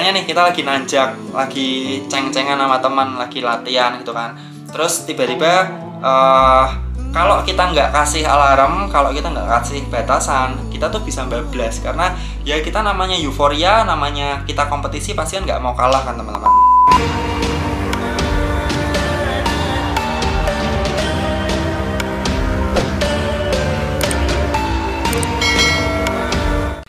misalnya nih kita lagi nanjak, lagi ceng-cengan sama teman, lagi latihan gitu kan. Terus tiba-tiba kalau kita nggak kasih alarm, kalau kita nggak kasih batasan, kita tuh bisa bablas. Karena ya kita namanya euforia, namanya kita kompetisi, pasti kan nggak mau kalah kan teman-teman.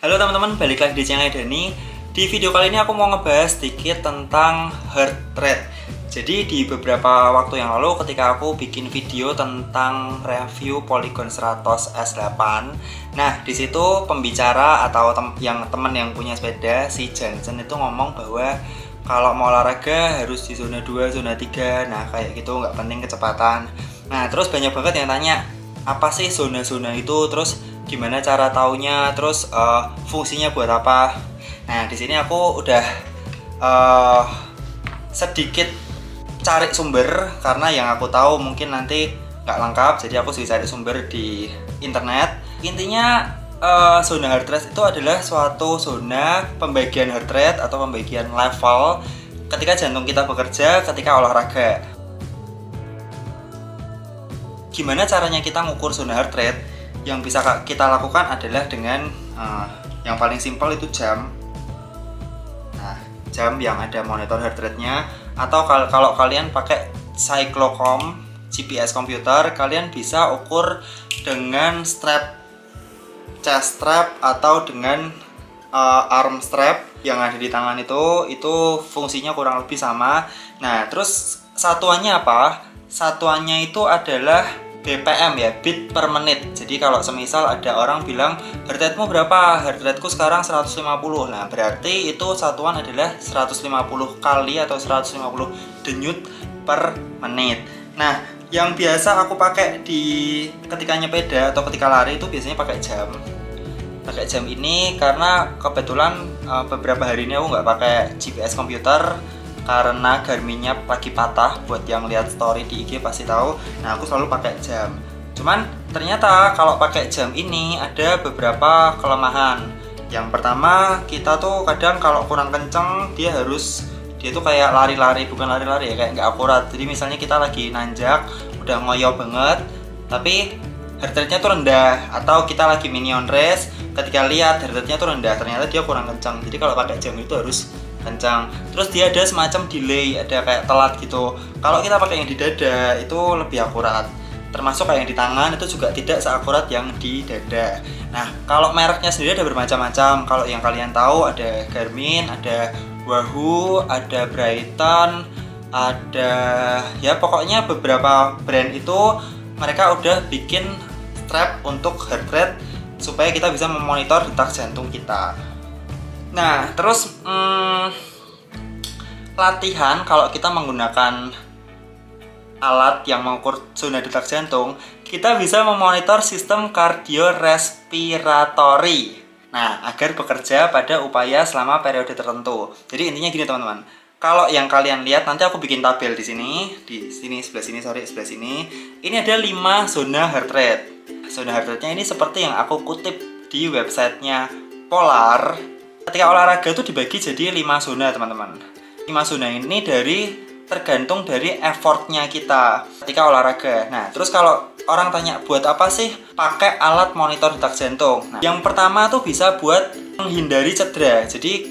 Halo teman-teman, balik lagi di channel Dani. Di video kali ini aku mau ngebahas sedikit tentang heart rate. Jadi di beberapa waktu yang lalu ketika aku bikin video tentang review Polygon 100 S8, nah di situ pembicara atau teman yang punya sepeda, si Johnson itu ngomong bahwa kalau mau olahraga harus di zona 2, zona 3, nah kayak gitu, nggak penting kecepatan. Nah terus banyak banget yang tanya, apa sih zona-zona itu, terus gimana cara taunya, terus fungsinya buat apa. Nah di sini aku udah sedikit cari sumber, karena yang aku tahu mungkin nanti nggak lengkap, jadi aku sudah cari sumber di internet. Intinya zona heart rate itu adalah suatu zona pembagian heart rate atau pembagian level ketika jantung kita bekerja ketika olahraga. Gimana caranya kita ngukur zona heart rate? Yang bisa kita lakukan adalah dengan yang paling simpel itu jam. Nah, jam yang ada monitor heart rate-nya, atau kalau kalian pakai cyclocom GPS komputer, kalian bisa ukur dengan strap, chest strap, atau dengan arm strap yang ada di tangan itu fungsinya kurang lebih sama. Nah, terus satuannya apa? Satuannya itu adalah BPM ya, beat per menit. Jadi kalau semisal ada orang bilang heart rate-mu berapa? Heart rate-ku sekarang 150. Nah, berarti itu satuan adalah 150 kali atau 150 denyut per menit. Nah, yang biasa aku pakai ketika nyepeda atau ketika lari itu biasanya pakai jam. Pakai jam ini karena kebetulan beberapa hari ini aku nggak pakai GPS komputer karena Garmin-nya lagi patah. Buat yang lihat story di IG pasti tahu. Nah, aku selalu pakai jam. Cuman ternyata kalau pakai jam ini ada beberapa kelemahan. Yang pertama, kita tuh kadang kalau kurang kenceng dia tuh kayak lari-lari, bukan lari-lari ya, kayak nggak akurat. Jadi misalnya kita lagi nanjak, udah ngoyo banget, tapi heart rate-nya tuh rendah, atau kita lagi minion race, ketika lihat heart rate-nya tuh rendah, ternyata dia kurang kencang. Jadi kalau pakai jam itu harus kencang. Terus dia ada semacam delay, ada kayak telat gitu. Kalau kita pakai yang di dada itu lebih akurat. Termasuk kayak yang di tangan itu juga tidak seakurat yang di dada. Nah, kalau mereknya sendiri ada bermacam-macam. Kalau yang kalian tahu ada Garmin, ada Wahoo, ada Brighton, ada ya pokoknya beberapa brand itu mereka udah bikin strap untuk heart rate supaya kita bisa memonitor detak jantung kita. Nah, terus latihan kalau kita menggunakan alat yang mengukur zona detak jantung, kita bisa memonitor sistem kardiorespiratory. Nah, agar bekerja pada upaya selama periode tertentu. Jadi intinya gini teman-teman. Kalau yang kalian lihat, nanti aku bikin tabel di sini, sebelah sini. Ini ada 5 zona heart rate. Zona heart rate-nya ini seperti yang aku kutip di websitenya Polar. Ketika olahraga itu dibagi jadi 5 zona teman-teman. 5 zona ini tergantung dari effortnya kita ketika olahraga. Nah, terus kalau orang tanya buat apa sih pakai alat monitor detak jantung? Nah, yang pertama tuh bisa buat menghindari cedera. Jadi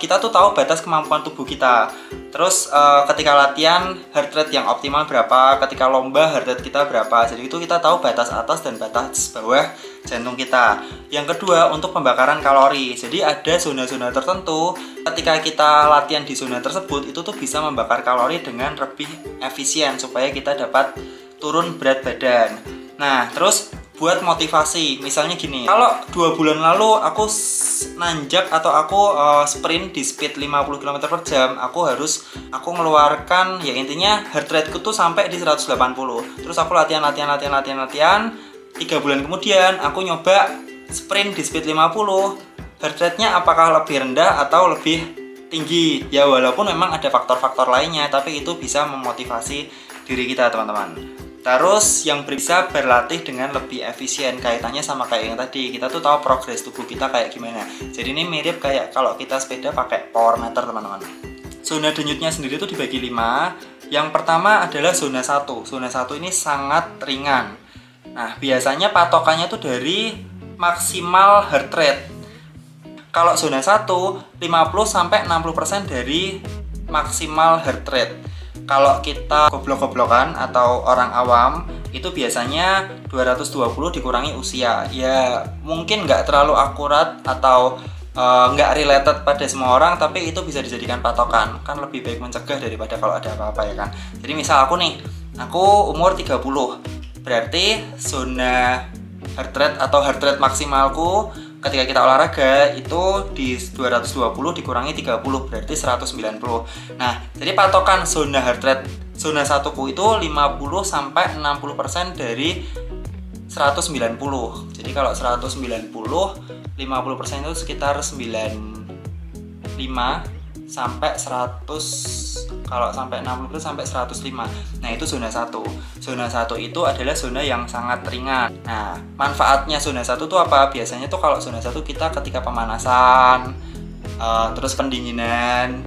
kita tuh tahu batas kemampuan tubuh kita. Terus ketika latihan heart rate yang optimal berapa, ketika lomba heart rate kita berapa. Jadi itu kita tahu batas atas dan batas bawah jantung kita. Yang kedua untuk pembakaran kalori. Jadi ada zona-zona tertentu ketika kita latihan di zona tersebut itu tuh bisa membakar kalori dengan lebih efisien supaya kita dapat turun berat badan. Nah, terus buat motivasi, misalnya gini, kalau 2 bulan lalu aku nanjak atau aku sprint di speed 50 km per jam, aku ngeluarkan, ya intinya heart rate-ku tuh sampai di 180. Terus aku latihan 3 bulan kemudian aku nyoba sprint di speed 50, heart rate-nya apakah lebih rendah atau lebih tinggi? Ya walaupun memang ada faktor-faktor lainnya, tapi itu bisa memotivasi diri kita teman-teman. Terus yang bisa berlatih dengan lebih efisien, kaitannya sama kayak yang tadi, kita tuh tahu progres tubuh kita kayak gimana. Jadi ini mirip kayak kalau kita sepeda pakai power meter teman-teman. Zona denyutnya sendiri tuh dibagi 5. Yang pertama adalah zona 1. Zona 1 ini sangat ringan. Nah, biasanya patokannya tuh dari maksimal heart rate. Kalau zona 1, 50-60% dari maksimal heart rate. Kalau kita goblok-goblokan atau orang awam, itu biasanya 220 dikurangi usia. Ya mungkin nggak terlalu akurat atau nggak related pada semua orang, tapi itu bisa dijadikan patokan. Kan lebih baik mencegah daripada kalau ada apa-apa ya kan. Jadi misal aku umur 30, berarti zona heart rate atau heart rate maksimalku ketika kita olahraga itu di 220 dikurangi 30, berarti 190. Nah, jadi patokan zona heart rate zona 1 ku itu 50-60% dari 190. Jadi kalau 190, 50% itu sekitar 95 sampai 100. Kalau sampai 60 itu sampai 105. Nah, itu zona 1. Zona 1 itu adalah zona yang sangat ringan. Nah, manfaatnya zona 1 itu apa? Biasanya tuh kalau zona 1 kita ketika pemanasan, terus pendinginan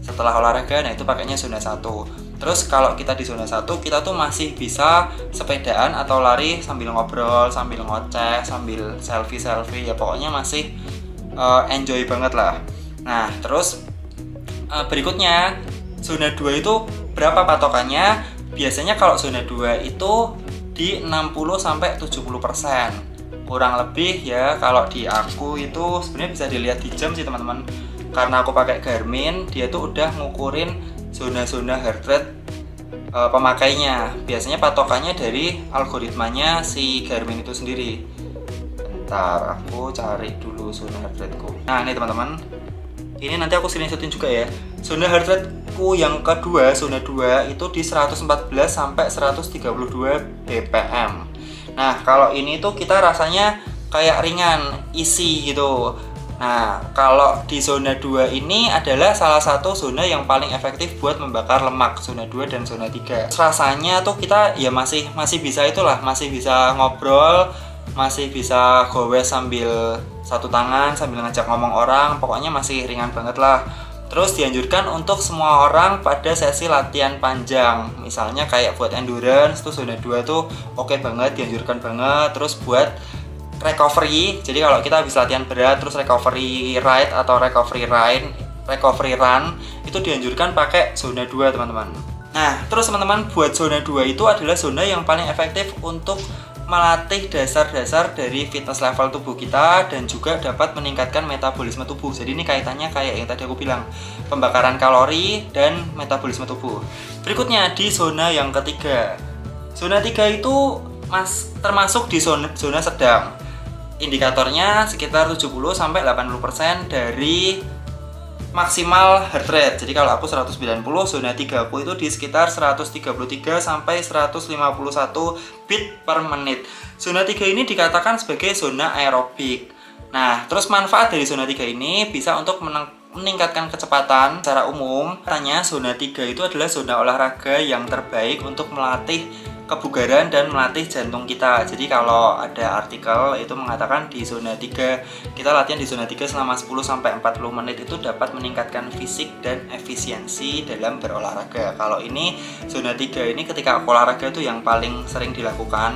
setelah olahraga, nah itu pakainya zona 1. Terus kalau kita di zona 1, kita tuh masih bisa sepedaan atau lari sambil ngobrol, sambil ngoceh, sambil selfie-selfie, ya pokoknya masih enjoy banget lah. Nah, terus berikutnya zona 2 itu berapa patokannya? Biasanya kalau zona 2 itu di 60-70%. Kurang lebih ya, kalau di aku itu sebenarnya bisa dilihat di jam sih teman-teman. Karena aku pakai Garmin, dia tuh udah ngukurin zona-zona heart rate pemakainya. Biasanya patokannya dari algoritmanya si Garmin itu sendiri. Bentar, aku cari dulu zona heart rate-ku. Nah, ini teman-teman. Ini nanti aku screenshotin juga ya. Zona heart rate-ku yang kedua, zona 2 itu di 114 sampai 132 BPM. Nah, kalau ini tuh kita rasanya kayak ringan, easy gitu. Nah, kalau di zona 2 ini adalah salah satu zona yang paling efektif buat membakar lemak, zona 2 dan zona 3. Rasanya tuh kita ya masih bisa itulah, masih bisa ngobrol, masih bisa gowes sambil satu tangan, sambil ngajak ngomong orang, pokoknya masih ringan banget lah. Terus dianjurkan untuk semua orang pada sesi latihan panjang. Misalnya kayak buat endurance tuh zona 2 tuh oke banget, dianjurkan banget. Terus buat recovery, jadi kalau kita habis latihan berat terus recovery ride atau recovery run itu dianjurkan pakai zona 2 teman-teman. Nah, terus teman-teman, buat zona 2 itu adalah zona yang paling efektif untuk melatih dasar-dasar dari fitness level tubuh kita dan juga dapat meningkatkan metabolisme tubuh. Jadi ini kaitannya kayak yang tadi aku bilang, pembakaran kalori dan metabolisme tubuh. Berikutnya di zona yang ketiga. Zona 3 itu termasuk di zona sedang. Indikatornya sekitar 70-80% dari maksimal heart rate. Jadi kalau aku 190, zona 3 aku itu di sekitar 133 sampai 151 beat per menit. Zona 3 ini dikatakan sebagai zona aerobik. Nah, terus manfaat dari zona 3 ini bisa untuk meningkatkan kecepatan secara umum. Katanya zona 3 itu adalah zona olahraga yang terbaik untuk melatih kebugaran dan melatih jantung kita. Jadi kalau ada artikel itu mengatakan di zona 3 kita latihan di zona 3 selama 10-40 menit itu dapat meningkatkan fisik dan efisiensi dalam berolahraga. Kalau ini zona 3 ini ketika aku olahraga itu yang paling sering dilakukan,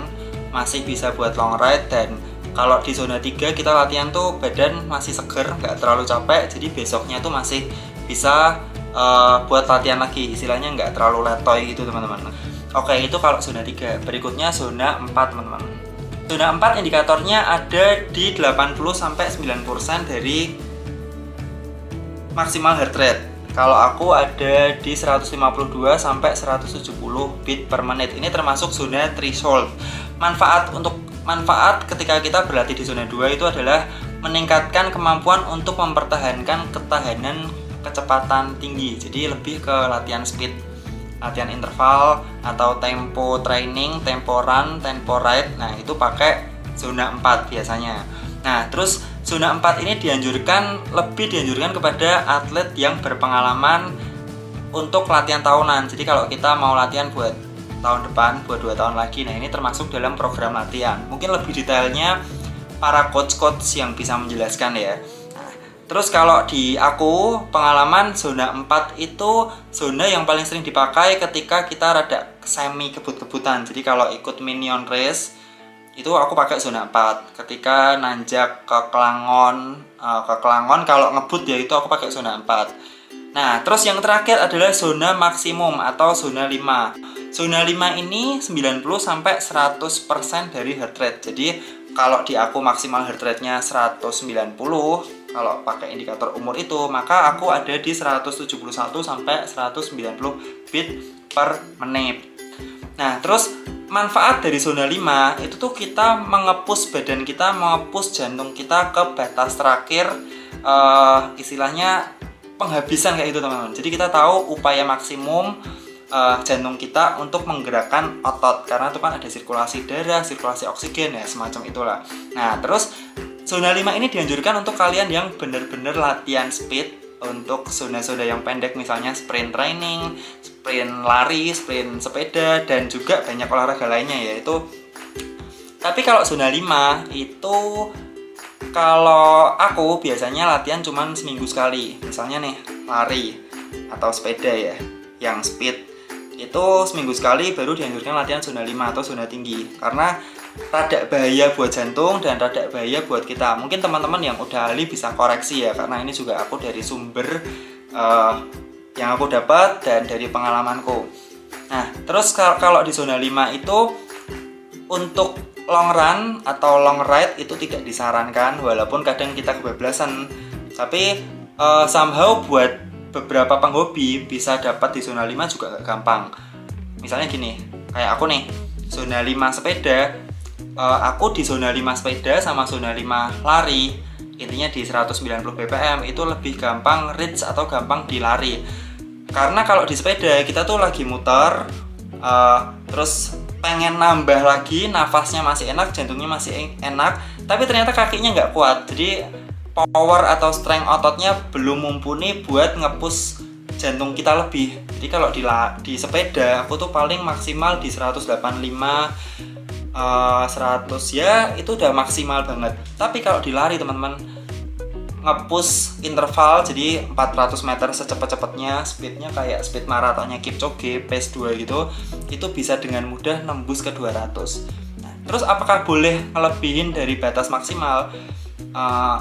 masih bisa buat long ride. Dan kalau di zona 3 kita latihan tuh badan masih seger, nggak terlalu capek, jadi besoknya tuh masih bisa buat latihan lagi, istilahnya nggak terlalu letoy gitu teman-teman. Oke, itu kalau zona 3. Berikutnya zona 4 teman-teman. Zona 4 indikatornya ada di 80-90% dari maksimal heart rate. Kalau aku ada di 152 sampai 170 beat per menit. Ini termasuk zona threshold. Manfaat ketika kita berlatih di zona 2 itu adalah meningkatkan kemampuan untuk mempertahankan ketahanan kecepatan tinggi. Jadi lebih ke latihan speed, latihan interval atau tempo training, tempo run, tempo ride. Nah, itu pakai zona 4 biasanya. Nah, terus zona 4 ini lebih dianjurkan kepada atlet yang berpengalaman untuk latihan tahunan. Jadi kalau kita mau latihan buat tahun depan, buat 2 tahun lagi. Nah, ini termasuk dalam program latihan. Mungkin lebih detailnya para coach-coach yang bisa menjelaskan ya. Nah, terus kalau di aku, pengalaman zona 4 itu zona yang paling sering dipakai ketika kita rada semi kebut-kebutan. Jadi kalau ikut minion race, itu aku pakai zona 4. Ketika nanjak ke Kelangon kalau ngebut ya itu aku pakai zona 4. Nah, terus yang terakhir adalah zona maksimum atau zona 5. Zona 5 ini 90-100% dari heart rate. Jadi, kalau di aku maksimal heart rate-nya 190, kalau pakai indikator umur itu, maka aku ada di 171-190 beat per menit. Nah, terus manfaat dari zona 5 itu tuh kita mengepus badan kita, mengepus jantung kita ke batas terakhir, istilahnya penghabisan kayak gitu teman-teman. Jadi kita tahu upaya maksimum jantung kita untuk menggerakkan otot, karena itu kan ada sirkulasi darah, sirkulasi oksigen ya, semacam itulah. Nah, terus zona 5 ini dianjurkan untuk kalian yang benar-benar latihan speed, untuk zona-zona yang pendek, misalnya sprint training, sprint lari, sprint sepeda, dan juga banyak olahraga lainnya yaitu. Tapi kalau zona 5 itu, kalau aku biasanya latihan cuma seminggu sekali. Misalnya nih, lari atau sepeda ya, yang speed itu seminggu sekali baru dianjurkan latihan zona 5 atau zona tinggi. Karena rada bahaya buat jantung dan rada bahaya buat kita. Mungkin teman-teman yang udah ahli bisa koreksi ya, karena ini juga aku dari sumber yang aku dapat dan dari pengalamanku. Nah, terus kalau di zona 5 itu untuk long run atau long ride itu tidak disarankan, walaupun kadang kita kebablasan. Tapi somehow buat beberapa penghobi bisa dapat di zona 5 juga gak gampang. Misalnya gini, kayak aku nih, zona 5 sepeda, aku di zona 5 sepeda sama zona 5 lari, intinya di 190 bpm itu lebih gampang reach atau gampang dilari. Karena kalau di sepeda kita tuh lagi muter, terus pengen nambah lagi, nafasnya masih enak, jantungnya masih enak, tapi ternyata kakinya nggak kuat. Jadi power atau strength ototnya belum mumpuni buat nge-push jantung kita lebih. Jadi kalau di sepeda aku tuh paling maksimal di 185, 100 ya itu udah maksimal banget. Tapi kalau di lari teman-teman, nge-push interval jadi 400 meter secepat-cepatnya, speednya kayak speed maratonnya Kipchoge, pace 2 gitu, itu bisa dengan mudah nembus ke 200. Nah, terus apakah boleh ngelebihin dari batas maksimal?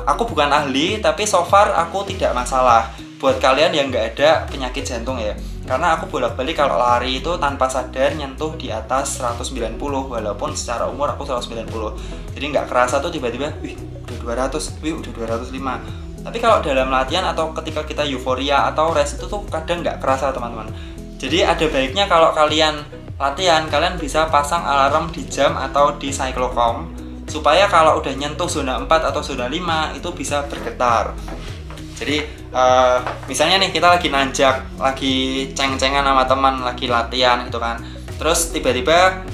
Aku bukan ahli, tapi so far aku tidak masalah buat kalian yang nggak ada penyakit jantung ya. Karena aku bolak-balik kalau lari itu tanpa sadar nyentuh di atas 190, walaupun secara umur aku 190. Jadi nggak kerasa tuh tiba-tiba, wih udah 200, wih udah 205. Tapi kalau dalam latihan atau ketika kita euforia atau rest itu tuh kadang nggak kerasa teman-teman. Jadi ada baiknya kalau kalian latihan, kalian bisa pasang alarm di jam atau di cyclocom, supaya kalau udah nyentuh zona 4 atau zona 5 itu bisa bergetar. Jadi misalnya nih kita lagi nanjak, lagi ceng-cengan sama teman, lagi latihan gitu kan. Terus tiba-tiba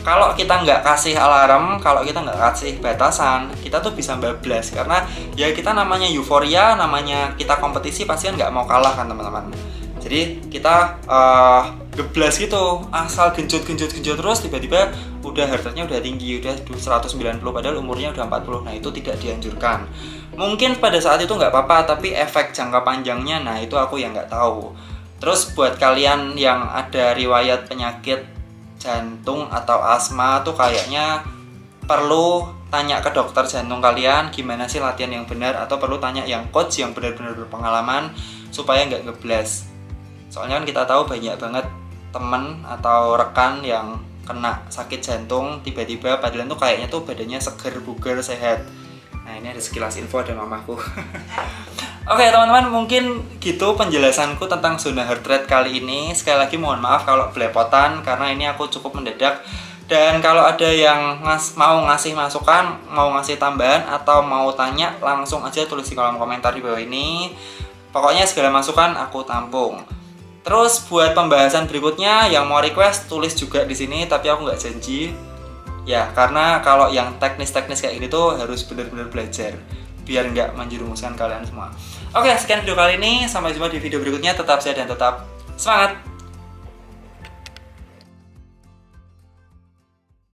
kalau kita nggak kasih alarm, kalau kita nggak kasih batasan, kita tuh bisa bablas. Karena ya kita namanya euforia, namanya kita kompetisi, pasti kan nggak mau kalah kan teman-teman. Jadi kita geblas gitu, asal genjot terus, tiba-tiba udah heart rate-nya udah tinggi, udah 190 padahal umurnya udah 40. Nah itu tidak dianjurkan. Mungkin pada saat itu nggak apa-apa, tapi efek jangka panjangnya, nah itu aku yang nggak tahu. Terus buat kalian yang ada riwayat penyakit jantung atau asma tuh kayaknya perlu tanya ke dokter jantung kalian gimana sih latihan yang benar, atau perlu tanya yang coach yang benar-benar berpengalaman supaya nggak ngeblas. Soalnya kan kita tahu banyak banget temen atau rekan yang kena sakit jantung tiba-tiba padahal tuh kayaknya tuh badannya seger, bugar, sehat. Nah ini ada sekilas info dari mamaku. Oke teman-teman, mungkin gitu penjelasanku tentang zona heart rate kali ini. Sekali lagi mohon maaf kalau belepotan karena ini aku cukup mendadak. Dan kalau ada yang mau ngasih masukan, mau ngasih tambahan atau mau tanya, langsung aja tulis di kolom komentar di bawah ini. Pokoknya segala masukan aku tampung. Terus buat pembahasan berikutnya yang mau request tulis juga di sini, tapi aku nggak janji. Ya karena kalau yang teknis-teknis kayak gini tuh harus benar-benar belajar biar nggak menjerumuskan kalian semua. Oke, sekian video kali ini. Sampai jumpa di video berikutnya. Tetap sehat dan tetap semangat.